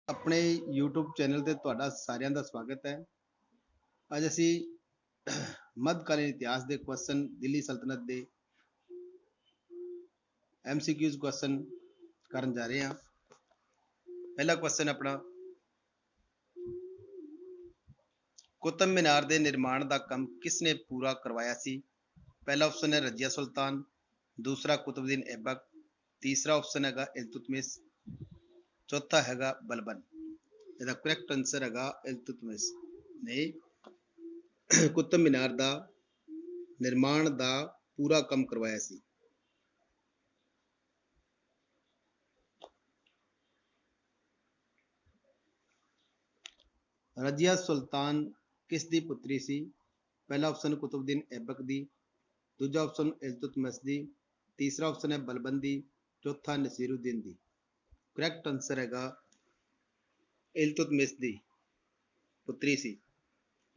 ਆਪਣੇ YouTube channel ਤੇ ਤੁਹਾਡਾ ਸਾਰਿਆਂ ਦਾ ਸਵਾਗਤ ਹੈ। ਅੱਜ ਅਸੀਂ ਮੱਧਕਾਲੀਨ ਇਤਿਹਾਸ ਦੇ ਕੁਐਸਚਨ ਦਿੱਲੀ ਸਲਤਨਤ ਦੇ MCQs ਕੁਐਸਚਨ ਕਰਨ ਜਾ ਰਹੇ ਹਾਂ। ਪਹਿਲਾ ਕੁਐਸਚਨ ਆਪਣਾ, ਕੁਤਬ ਮੀਨਾਰ ਦੇ ਨਿਰਮਾਣ ਦਾ ਕੰਮ ਕਿਸ ਨੇ ਪੂਰਾ ਕਰਵਾਇਆ ਸੀ? ਪਹਿਲਾ ਆਪਸ਼ਨ ਹੈ ਰਜ਼ੀਆ ਸੁਲਤਾਨ, ਦੂਸਰਾ ਕੁਤਬੁਦੀਨ ਐਬਕ, ਤੀਸਰਾ ਆਪਸ਼ਨ ਹੈਗਾ ਇਲਤੁਤਮਿਸ, ਚੌਥਾ ਹੈਗਾ ਬਲਬਨ। ਇਹਦਾ ਕਰੈਕਟ ਆਨਸਰ ਹੈਗਾ ਇਲਤੁਤਮਿਸ ਨੇ ਕੁਤਬ ਮੀਨਾਰ ਦਾ ਨਿਰਮਾਣ ਦਾ ਪੂਰਾ ਕੰਮ ਕਰਵਾਇਆ ਸੀ। ਰਜ਼ੀਆ ਸੁਲਤਾਨ ਕਿਸ ਦੀ ਪੁੱਤਰੀ ਸੀ? ਪਹਿਲਾ ਆਪਸ਼ਨ ਕੁਤਬੁਦੀਨ ਐਬਕ ਦੀ, ਦੂਜਾ ਆਪਸ਼ਨ ਇਲਤੁਤਮਿਸ ਦੀ, ਤੀਸਰਾ ਆਪਸ਼ਨ ਹੈ ਬਲਬਨ ਦੀ, ਚੌਥਾ ਨਸੀਰੁਦੀਨ ਦੀ। ਕਰੈਕਟ ਆਨਸਰ ਹੈਗਾ ਇਲਤੁਤਮਿਸ ਦੀ ਪੁੱਤਰੀ ਸੀ।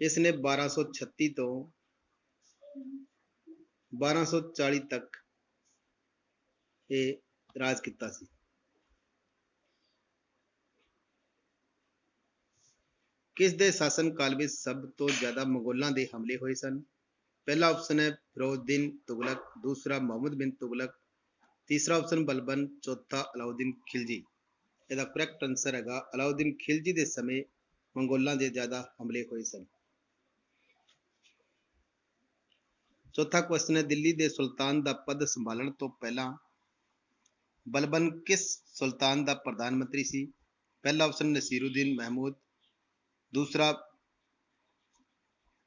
ਇਸ ਨੇ 1236 ਤੋਂ 1240 ਤੱਕ ਇਹ ਰਾਜ ਕੀਤਾ ਸੀ। ਕਿਸ ਦੇ ਸ਼ਾਸਨ ਕਾਲ ਵਿੱਚ ਸਭ ਤੋਂ ਜ਼ਿਆਦਾ ਮੰਗੋਲਾਂ ਦੇ ਹਮਲੇ ਹੋਏ ਸਨ? ਪਹਿਲਾ ਆਪਸ਼ਨ ਹੈ ਫਿਰੋਜ਼ਦੀਨ ਤੁਗਲਕ, ਦੂਸਰਾ ਮੁਹੰਮਦ ਬਿਨ ਤੁਗਲਕ, ਤੀਸਰਾ ਆਪਸ਼ਨ ਬਲਬਨ, ਚੌਥਾ ਅਲਾਉਦੀਨ ਖਿਲਜੀ। ਇਹਦਾ ਕਰੈਕਟ ਆਨਸਰ ਹੈਗਾ ਅਲਾਉਦੀਨ ਖਿਲਜੀ ਦੇ ਸਮੇਂ ਮੰਗੋਲਾਂ ਦੇ ਜ਼ਿਆਦਾ ਹਮਲੇ ਹੋਏ ਸਨ। ਚੌਥਾ ਕੁਐਸਚਨ ਹੈ, ਦਿੱਲੀ ਦੇ ਸੁਲਤਾਨ ਦਾ ਪਦ ਸੰਭਾਲਣ ਤੋਂ ਪਹਿਲਾਂ ਬਲਬਨ ਕਿਸ ਸੁਲਤਾਨ ਦਾ ਪ੍ਰਧਾਨ ਮੰਤਰੀ ਸੀ? ਪਹਿਲਾ ਆਪਸ਼ਨ ਨਸੀਰੁਦੀਨ ਮਹਿਮੂਦ, ਦੂਸਰਾ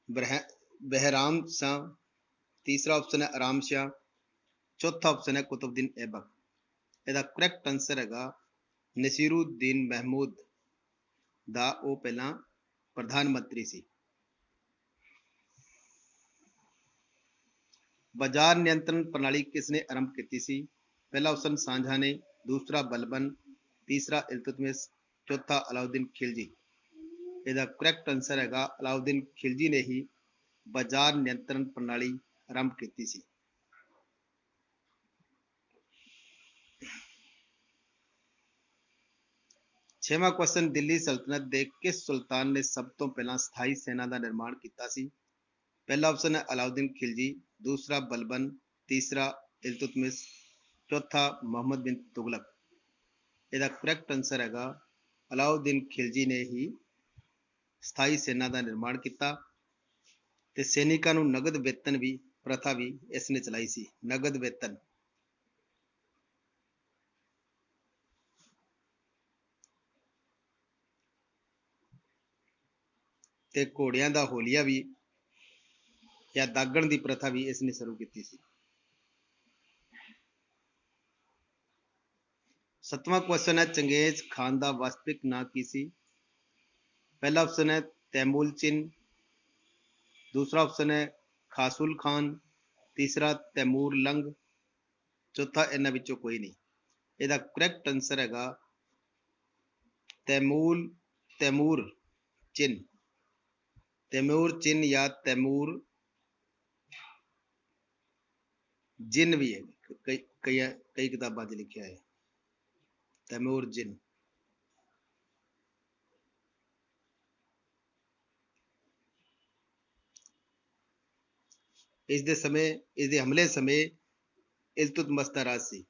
ਬਹਿਰਾਮ ਸ਼ਾਹ, ਤੀਸਰਾ ਆਪਸ਼ਨ ਹੈ ਆਰਾਮ ਸ਼ਾਹ, ਚੌਥਾ ਆਪਸ਼ਨ ਹੈ ਕੁਤਬੁਦੀਨ ਐਬਕ। ਇਹਦਾ ਕਰੈਕਟ ਆਨਸਰ ਹੈਗਾ ਨਸੀਰੁਦੀਨ ਮਹਿਮੂਦ ਦਾ ਉਹ ਪਹਿਲਾਂ ਪ੍ਰਧਾਨ ਮੰਤਰੀ ਸੀ। ਬਾਜ਼ਾਰ ਨਿਯੰਤਰਣ ਪ੍ਰਣਾਲੀ ਕਿਸ ਨੇ ਆਰੰਭ ਕੀਤੀ ਸੀ? ਪਹਿਲਾ ਆਪਸ਼ਨ ਸ਼ਾਹਜਹਾਂ ਨੇ, ਦੂਸਰਾ ਬਲਬਨ, ਤੀਸਰਾ ਇਲਤੁਤਮਿਸ, ਚੌਥਾ ਅਲਾਉਦੀਨ ਖਿਲਜੀ। ਇਹਦਾ ਕਰੈਕਟ ਆਨਸਰ ਹੈਗਾ ਅਲਾਉਦੀਨ ਖਿਲਜੀ ਨੇ ਹੀ ਬਾਜ਼ਾਰ ਨਿਯੰਤਰਣ ਪ੍ਰਣਾਲੀ ਆਰੰਭ ਕੀਤੀ ਸੀ। ਛੇਵਾਂ ਕੁਐਸਚਨ, ਦਿੱਲੀ ਸਲਤਨਤ ਦੇ ਕਿਸ ਸੁਲਤਾਨ ਨੇ ਸਭ ਤੋਂ ਪਹਿਲਾਂ ਸਥਾਈ ਸੈਨਾ ਦਾ ਨਿਰਮਾਣ ਕੀਤਾ ਸੀ? ਪਹਿਲਾ ਆਪਸ਼ਨ ਹੈ ਅਲਾਉਦੀਨ ਖਿਲਜੀ, ਦੂਸਰਾ ਬਲਬਨ, ਤੀਸਰਾ ਇਲਤੁਤਮਿਸ, ਚੌਥਾ ਮੁਹੰਮਦ ਬਿਨ ਤੁਗਲਕ। ਇਹਦਾ ਕਰੈਕਟ ਆਨਸਰ ਹੈਗਾ ਅਲਾਉਦੀਨ ਖਿਲਜੀ ਨੇ ਹੀ ਸਥਾਈ ਸੈਨਾ ਦਾ ਨਿਰਮਾਣ ਕੀਤਾ ਤੇ ਸੈਨਿਕਾਂ ਨੂੰ ਨਗਦ ਵੇਤਨ ਵੀ ਪ੍ਰਥਾ ਵੀ ਇਸ ਨੇ ਚਲਾਈ ਸੀ। ਨਗਦ ਵੇਤਨ ਤੇ ਘੋੜਿਆਂ ਦਾ ਹੋਲੀਆ ਵੀ ਜਾਂ ਦਾਗਣ ਦੀ ਪ੍ਰਥਾ ਵੀ ਇਸ ਨੇ ਸ਼ੁਰੂ ਕੀਤੀ ਸੀ। ਸੱਤਵਾਂ ਕੁਐਸਚਨ ਹੈ, ਚੰਗੇਜ਼ ਖਾਨ ਦਾ ਵਾਸਤਵਿਕ ਨਾਂ ਕੀ ਸੀ? ਪਹਿਲਾ ਆਪਸ਼ਨ ਹੈ ਤੈਮੂਲਚਿਨ, ਦੂਸਰਾ ਆਪਸ਼ਨ ਹੈ ਖਾਸੁਲ ਖਾਨ, ਤੀਸਰਾ ਤੈਮੂਰ ਲੰਗ, ਚੌਥਾ ਇਹਨਾਂ ਵਿੱਚੋਂ ਕੋਈ ਨਹੀਂ। ਇਹਦਾ ਕਰੈਕਟ ਆਨਸਰ ਹੈਗਾ ਤੈਮੂਰ ਚਿਨ, ਤੈਮੂਰ ਚਿਨ ਜਾਂ ਤੈਮੂਰ ਜਿਨ ਵੀ ਹੈ, ਕਈ ਕਿਤਾਬਾਂ 'ਚ ਲਿਖਿਆ ਹੈ ਤੈਮੂਰ ਜਿਨ। ਇਸ ਦੇ ਹਮਲੇ ਸਮੇਂ ਇਲਤੁਤਮਸ ਦਾ ਰਾਜ ਸੀ।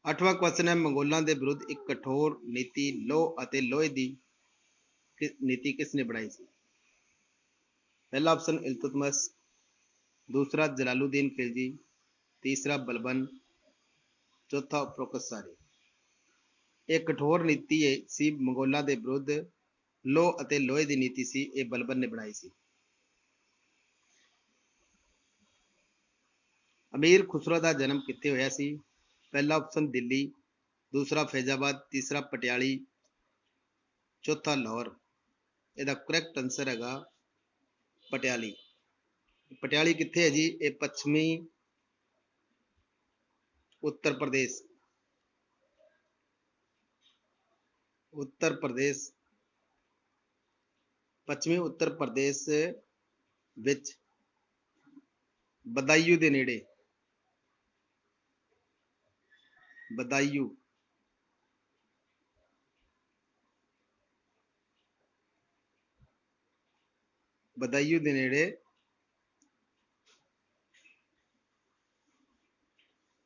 ਅੱਠਵਾਂ ਕੁਐਸਚਨ ਹੈ, ਮੰਗੋਲਾਂ ਦੇ ਵਿਰੁੱਧ ਇੱਕ ਕਠੋਰ ਨੀਤੀ ਲੋਹ ਅਤੇ ਲੋਹੇ ਦੀ ਨੀਤੀ ਕਿਸ ਨੇ ਬਣਾਈ ਸੀ? ਪਹਿਲਾ ਆਪਸ਼ਨ ਇਲਤੁਤਮਸ, ਦੂਸਰਾ ਜਲਾਲੁਦੀਨ ਖਿਲਜੀ, ਤੀਸਰਾ ਬਲਬਨ, ਚੌਥਾ ਉਪਰੋਕਤ ਸਾਰੇ। ਇਹ ਕਠੋਰ ਨੀਤੀ ਸੀ ਮੰਗੋਲਾਂ ਦੇ ਵਿਰੁੱਧ ਲੋਹ ਅਤੇ ਲੋਹੇ ਦੀ ਨੀਤੀ ਸੀ, ਇਹ ਬਲਬਨ ਨੇ ਬਣਾਈ ਸੀ। ਅਮੀਰ ਖੁਸਰੋ ਦਾ ਜਨਮ ਕਿੱਥੇ ਹੋਇਆ ਸੀ? ਪਹਿਲਾ ਆਪਸ਼ਨ ਦਿੱਲੀ, ਦੂਸਰਾ ਫੈਜ਼ਾਬਾਦ, ਤੀਸਰਾ ਪਟਿਆਲੀ, ਚੌਥਾ ਲਾਹੌਰ। ਇਹਦਾ ਕਰੈਕਟ ਆਨਸਰ ਹੈਗਾ ਪਟਿਆਲੀ। ਪਟਿਆਲੀ ਕਿੱਥੇ ਹੈ ਜੀ? ਇਹ ਪੱਛਮੀ ਉੱਤਰ ਪ੍ਰਦੇਸ਼ ਪੱਛਮੀ ਉੱਤਰ ਪ੍ਰਦੇਸ਼ ਵਿੱਚ ਬਦਾਯੂ ਦੇ ਨੇੜੇ बदायूं, बदायूं दे नेड़े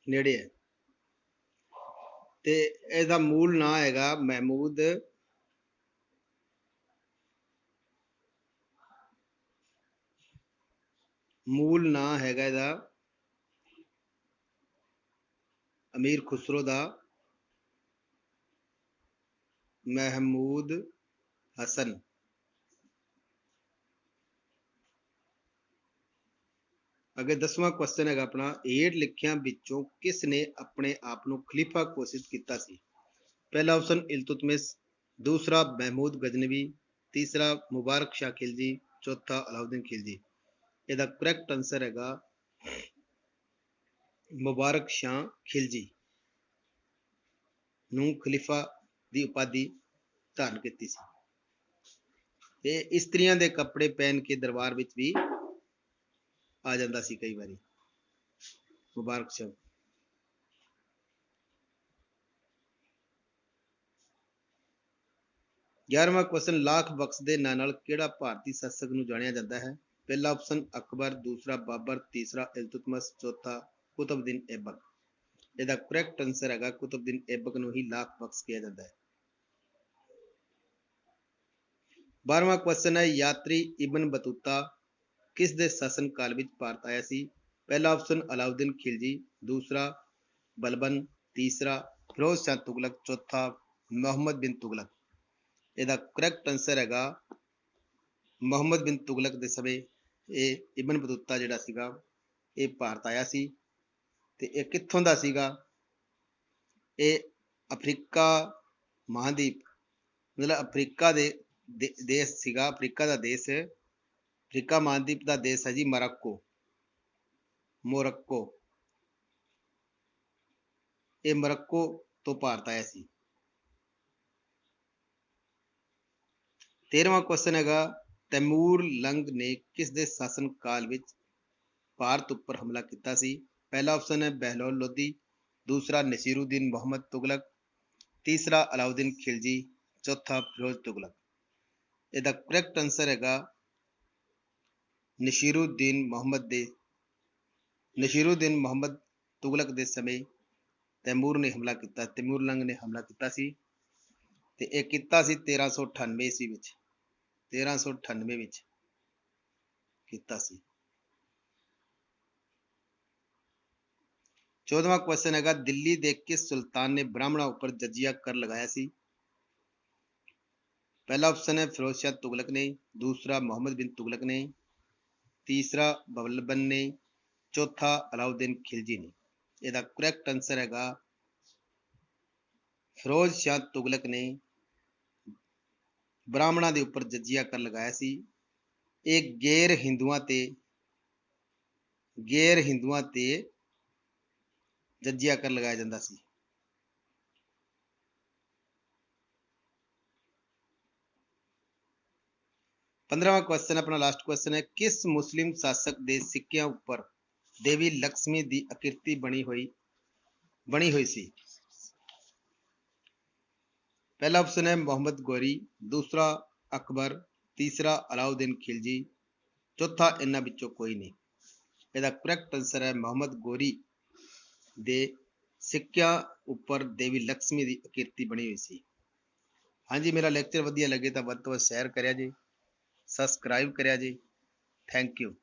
नेड़े है। ते ਇਹਦਾ मूल नाम हैगा महमूद मूल नाम हैगा ਇਹਦਾ अमीर खुसरो दा महमूद हसन। अगे 10वां क्वेश्चन हैगा अपना, हेठ लिखियां विचों किस ने अपने आप को खलीफा घोषित किया सी? पहला ऑप्शन इल्तुतमिश, दूसरा महमूद गजनवी, तीसरा मुबारक शाह खिलजी, चौथा अलाउद्दीन खिलजी। ਇਹਦਾ करैक्ट आंसर हैगा मुबारक शाह खिलजी ਨੂੰ ਖਲੀਫਾ ਦੀ ਉਪਾਧੀ ਧਾਰਨ ਕੀਤੀ ਸੀ। ਤੇ ਇਸਤਰੀਆਂ ਦੇ ਕੱਪੜੇ ਪਹਿਨ ਕੇ ਦਰਬਾਰ ਵਿੱਚ ਵੀ ਆ ਜਾਂਦਾ ਸੀ ਕਈ ਵਾਰੀ ਮੁਬਾਰਕ ਸ਼ਾਹ। 11ਵਾਂ क्वेश्चन, लाख बख्श ਦੇ ਨਾਂ ਨਾਲ ਕਿਹੜਾ ਭਾਰਤੀ ਸ਼ਾਸਕ ਨੂੰ ਜਾਣਿਆ ਜਾਂਦਾ ਹੈ? पहला ऑप्शन अकबर, दूसरा बाबर, तीसरा इल्तुतमिश, चौथा कुतुबुद्दीन ऐबक। ਇਹਦਾ ਕਰੈਕਟ ਆਨਸਰ ਹੈਗਾ ਕੁਤੁਬੁद्दीन ऐबक ਨੂੰ ਹੀ लाख बख्श किया जाता है। 12वां क्वेश्चन है, यात्री इब्न बतूता किस दे शासन काल विच भारत आया सी? पहला ऑप्शन अलाउद्दीन खिलजी, दूसरा बलबन, तीसरा फिरोज शाह तुगलक, चौथा मोहम्मद बिन तुगलक। ਇਹਦਾ ਕਰੈਕਟ ਆਨਸਰ ਹੈਗਾ ਮੁਹੰਮਦ ਬਿਨ ਤੁਗਲਕ ਦੇ ਸਮੇਂ ਇਹ ਇਬਨ ਬਤੂਤਾ ਜਿਹੜਾ ਸੀਗਾ ਇਹ ਭਾਰਤ ਆਇਆ ਸੀ। ਤੇ ਇਹ ਕਿੱਥੋਂ ਦਾ ਸੀਗਾ? ਇਹ ਅਫਰੀਕਾ ਮਹਾਦੀਪ ਮਤਲਬ ਅਫਰੀਕਾ ਦੇ ਦੇਸ਼ ਸੀਗਾ, ਅਫਰੀਕਾ ਦਾ ਦੇਸ਼, ਅਫਰੀਕਾ ਮਹਾਦੀਪ ਦਾ ਦੇਸ਼ ਹੈ ਜੀ ਮੋਰੱਕੋ। ਮੋਰੱਕੋ, ਇਹ ਮੋਰੱਕੋ ਤੋਂ ਭਾਰਤ ਆਇਆ ਸੀ। 13ਵਾਂ क्वेश्चन हैगा, तैमूर लंग ने किस दे शासन काल विच भारत उपर हमला किया सी? पहला ऑप्शन है बहलोल लोधी, दूसरा नसीरुद्दीन मोहम्मद तुगलक, तीसरा अलाउद्दीन खिलजी, चौथा फिरोज तुगलक। ਇਹਦਾ ਕਰੈਕਟ ਆਨਸਰ ਹੈਗਾ ਨਸੀरुद्दीन मोहम्मद तुगलक ਦੇ ਸਮੇਂ ਤੈਮੂਰ ਨੇ ਹਮਲਾ ਕੀਤਾ, ਤੈਮੂਰ ਲੰਗ ਨੇ ਹਮਲਾ ਕੀਤਾ ਸੀ। ਤੇ ਇਹ ਕੀਤਾ ਸੀ 1398 ਈਸਵੀ ਵਿੱਚ, 1398 ਵਿੱਚ ਕੀਤਾ ਸੀ। 14ਵਾਂ क्वेश्चन हैगा, दिल्ली ਦੇ किस सुल्तान ने ब्राह्मणों ऊपर जजिया कर लगाया सी? पहला ऑप्शन है फिरोज शाह तुगलक ने, दूसरा मोहम्मद बिन तुगलक ने, तीसरा बलबन ने, चौथा अलाउद्दीन खिलजी ने। ਇਹਦਾ ਕਰੈਕਟ ਆਨਸਰ ਹੈਗਾ ਫਿਰੋਜ਼ ਸ਼ਾਹ ਤੁਗਲਕ ਨੇ ਬ੍ਰਾਹਮਣਾਂ ਦੇ ਉੱਪਰ ਜਜੀਆ ਕਰ ਲਗਾਇਆ ਸੀ। ਇਹ ਗੈਰ ਹਿੰਦੂਆਂ ਤੇ ਜਜੀਆ ਕਰ ਲਗਾਇਆ ਜਾਂਦਾ ਸੀ। 15ਵਾਂ क्वेश्चन अपना लास्ट क्वेश्चन है, किस मुस्लिम शासक ਦੇ ਸਿੱਕਿਆਂ ਉੱਪਰ देवी लक्ष्मी ਦੀ आकृति बनी हुई सी? पहला ऑप्शन है मोहम्मद गौरी, दूसरा अकबर, तीसरा अलाउद्दीन खिलजी, चौथा इन्हां विचों कोई नहीं। ਇਹਦਾ ਕਰੈਕਟ ਆਨਸਰ ਹੈ ਮੁਹੰਮਦ ਗੌਰੀ ਦੇ ਸਿੱਕਿਆਂ ਉੱਪਰ ਦੇਵੀ ਲక్ష్ਮੀ ਦੀ ਆकृति ਬਣੀ ਹੋਈ ਸੀ। ਹਾਂਜੀ, ਮੇਰਾ ਲੈਕਚਰ ਵਧੀਆ ਲੱਗੇ ਤਾਂ ਵੱਧ ਤੋਂ ਵੱਧ ਸ਼ੇਅਰ ਕਰਿਆ ਜੀ, ਸਬਸਕ੍ਰਾਈਬ ਕਰਿਆ ਜੀ। Thank you.